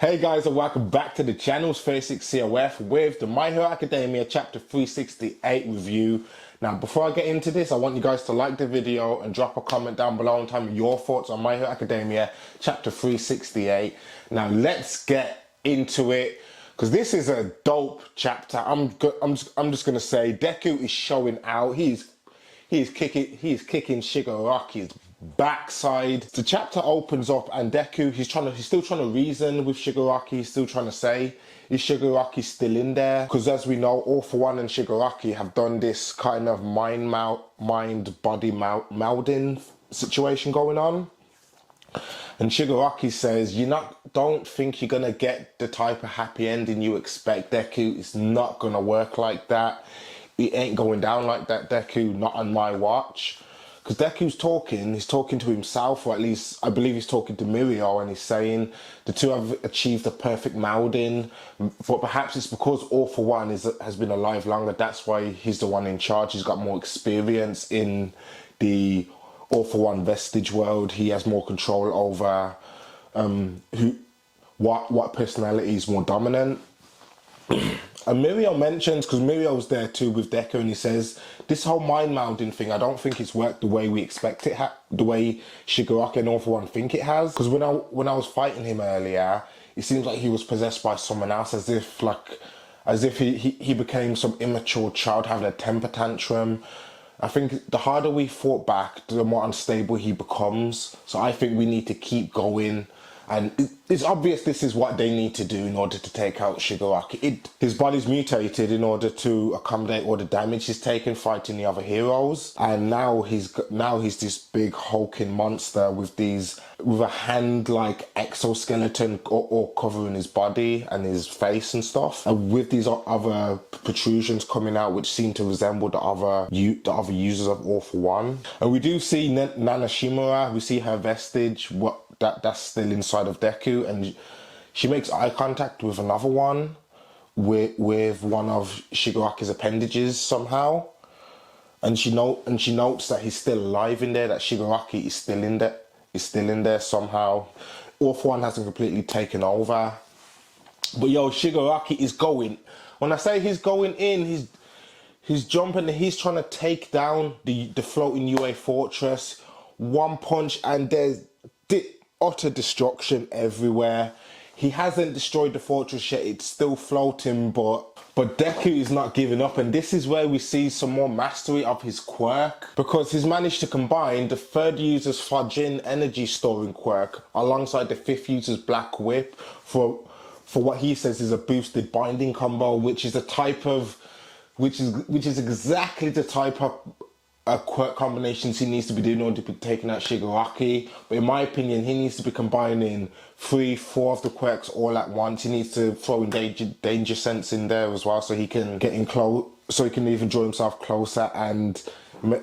Hey guys, and welcome back to the channel. It's 36COF with the My Hero Academia Chapter 368 review. Now, before I get into this, I want you guys to like the video and drop a comment down below and tell me your thoughts on My Hero Academia Chapter 368. Now, let's get into it, because this is a dope chapter. I'm just gonna say Deku is showing out. He's kicking Shigaraki's backside. The chapter opens up and Deku, he's still trying to reason with Shigaraki. He's still trying to say, is Shigaraki still in there? Because as we know, All For One and Shigaraki have done this kind of mind-body melding situation going on. And Shigaraki says, don't think you're gonna get the type of happy ending you expect, Deku. It's not gonna work like that. It ain't going down like that, Deku, not on my watch. Because Deku's he's talking to himself, or at least I believe he's talking to Mirio, and he's saying the two have achieved the perfect melding, but perhaps it's because All For One has been alive longer. That's why he's the one in charge. He's got more experience in the All For One vestige world. He has more control over what personality is more dominant. And Mirio mentions, because Mirio's there too with Deku, and he says, this whole mind melding thing, I don't think it's worked the way we expect it, the way Shigaraki and All For One think it has. Because when I was fighting him earlier, it seems like he was possessed by someone else, as if he became some immature child having a temper tantrum. I think the harder we fought back, the more unstable he becomes. So I think we need to keep going. And it's obvious this is what they need to do in order to take out Shigaraki. His body's mutated in order to accommodate all the damage he's taken fighting the other heroes. And now he's this big hulking monster with a hand-like exoskeleton all covering his body and his face and stuff. And with these other protrusions coming out which seem to resemble the other users of All For One. And we do see Nana Shimura, we see her vestige, that's still inside of Deku, and she makes eye contact with another one, with one of Shigaraki's appendages somehow, and she notes that he's still alive in there, that Shigaraki is still in there somehow. All For One hasn't completely taken over, but yo, Shigaraki is going. When I say he's going in, he's jumping. He's trying to take down the floating UA fortress. One punch, and there's utter destruction everywhere. He hasn't destroyed the fortress yet, it's still floating, but Deku is not giving up, and this is where we see some more mastery of his quirk, because he's managed to combine the third user's Fajin energy storing quirk alongside the fifth user's Black Whip for what he says is a boosted binding combo, which is exactly the type of quirk combinations he needs to be doing in order to be taking out Shigaraki. But in my opinion, he needs to be combining 3-4 of the quirks all at once. He needs to throw in danger sense in there as well, so he can get in close, so he can even draw himself closer and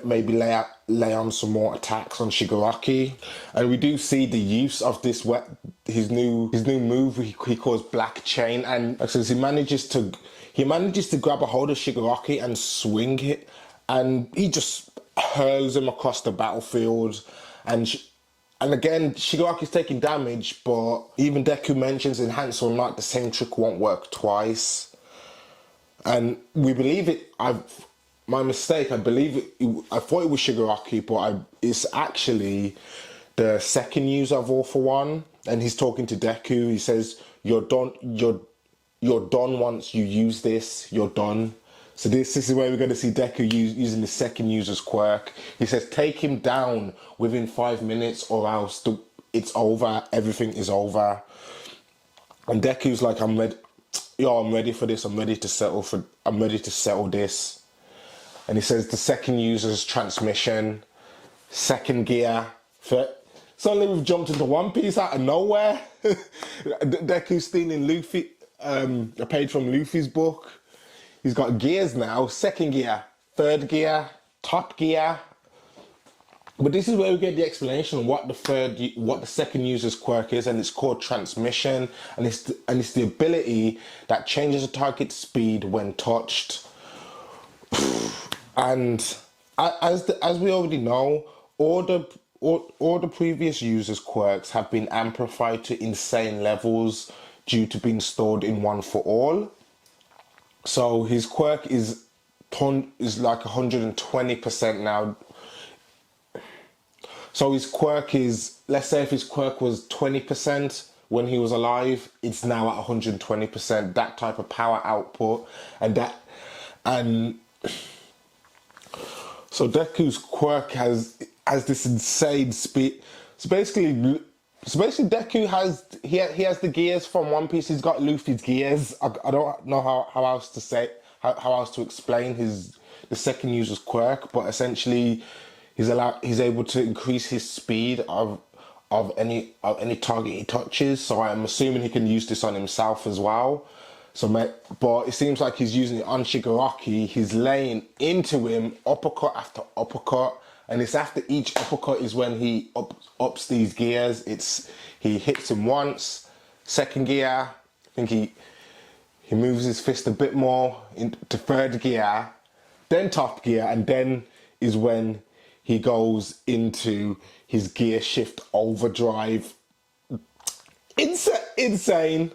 maybe lay on some more attacks on Shigaraki. And we do see the use of this his new move he calls Black Chain, and since he manages to grab a hold of Shigaraki and swing it, and he just hurls him across the battlefield, and again Shigaraki's taking damage, but even Deku mentions, enhance or not, the same trick won't work twice. And we believe it. My mistake, I believe it. I thought it was Shigaraki, but it's actually the second user of All For One, and he's talking to Deku. He says, you're done once you use this, you're done. So this is where we're going to see Deku using the second user's quirk. He says, take him down within 5 minutes, or else it's over. Everything is over. And Deku's like, I'm ready for this. I'm ready to settle this. And he says the second user's transmission, second gear. Suddenly we've jumped into One Piece out of nowhere. Deku's stealing a page from Luffy's book. He's got gears now: second gear, third gear, top gear. But this is where we get the explanation of what the second user's quirk is, and it's called transmission, and it's the ability that changes the target speed when touched. And as we already know, all the previous users' quirks have been amplified to insane levels due to being stored in One for All. So his quirk is like 120% now. So his quirk is, let's say if his quirk was 20% when he was alive, it's now at 120%. That type of power output, and so Deku's quirk has this insane speed. So basically Deku has he has the gears from One Piece. He's got Luffy's gears. I don't know how else to say how else to explain the second user's quirk, but essentially he's able to increase his speed of any target he touches. So I'm assuming he can use this on himself as well. But it seems like he's using it on Shigaraki. He's laying into him uppercut after uppercut, and it's after each uppercut is when he ups these gears. He hits him once, second gear. I think he moves his fist a bit more into third gear, then top gear, and then is when he goes into his gear shift overdrive. Insane.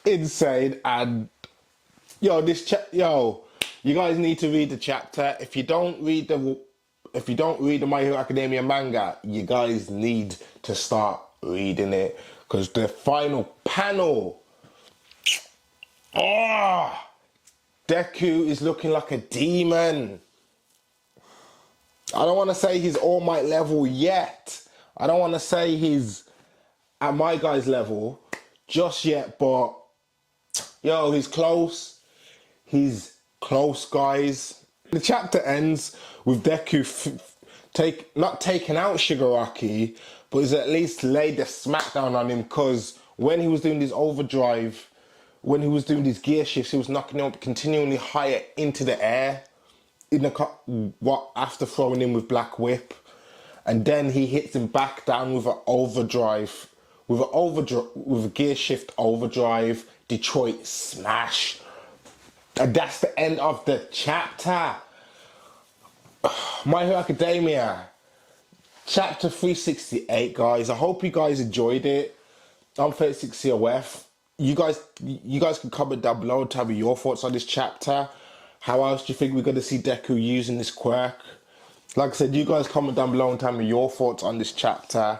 And you guys need to read the chapter. If you don't read the My Hero Academia manga, you guys need to start reading it, because the final panel, Deku is looking like a demon. I don't want to say he's All Might level yet. I don't want to say he's at my guy's level just yet, but he's close. He's close, guys. The chapter ends with Deku not taking out Shigaraki, but he's at least laid the smackdown on him, because when he was doing this overdrive, when he was doing these gear shifts, he was knocking him up continually higher into the air after throwing him with Black Whip, and then he hits him back down with an overdrive, with a gear shift overdrive, Detroit smash. And that's the end of the chapter. My Hero Academia, chapter 368, guys. I hope you guys enjoyed it. I'm 36COF. You guys can comment down below and tell me your thoughts on this chapter. How else do you think we're going to see Deku using this quirk? Like I said, you guys comment down below and tell me your thoughts on this chapter.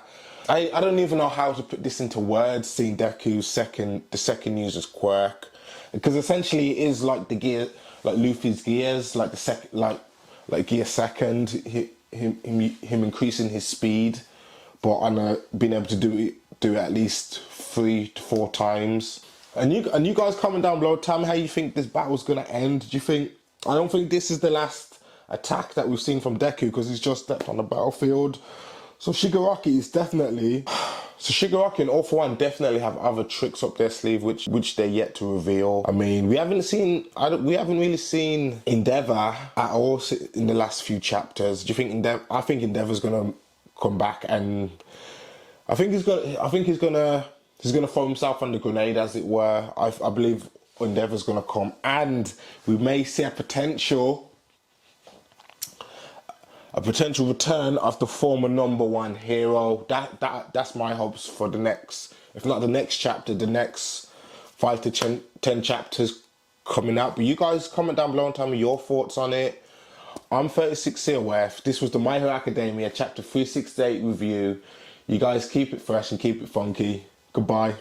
I don't even know how to put this into words, seeing Deku's the second user's quirk, because essentially it is like the gear, like Luffy's gears, like the second, like gear second, him increasing his speed, but on being able to do it at least 3 to 4 times. And you guys comment down below, tell me how you think this battle's gonna end. Do you think? I don't think this is the last attack that we've seen from Deku, because he's just stepped on the battlefield. So Shigaraki and All For One definitely have other tricks up their sleeve, which they're yet to reveal. I mean, we haven't really seen Endeavor at all in the last few chapters. Do you think I think Endeavor's gonna come back, and I think he's gonna throw himself on the grenade, as it were. I believe Endeavor's gonna come, and we may see a potential return of the former #1 hero. That's my hopes for the next, if not the next chapter, the next 5 to 10 chapters coming out. But you guys comment down below and tell me your thoughts on it. I'm 36COF. This was the My Hero Academia chapter 368 review. You guys keep it fresh and keep it funky. Goodbye.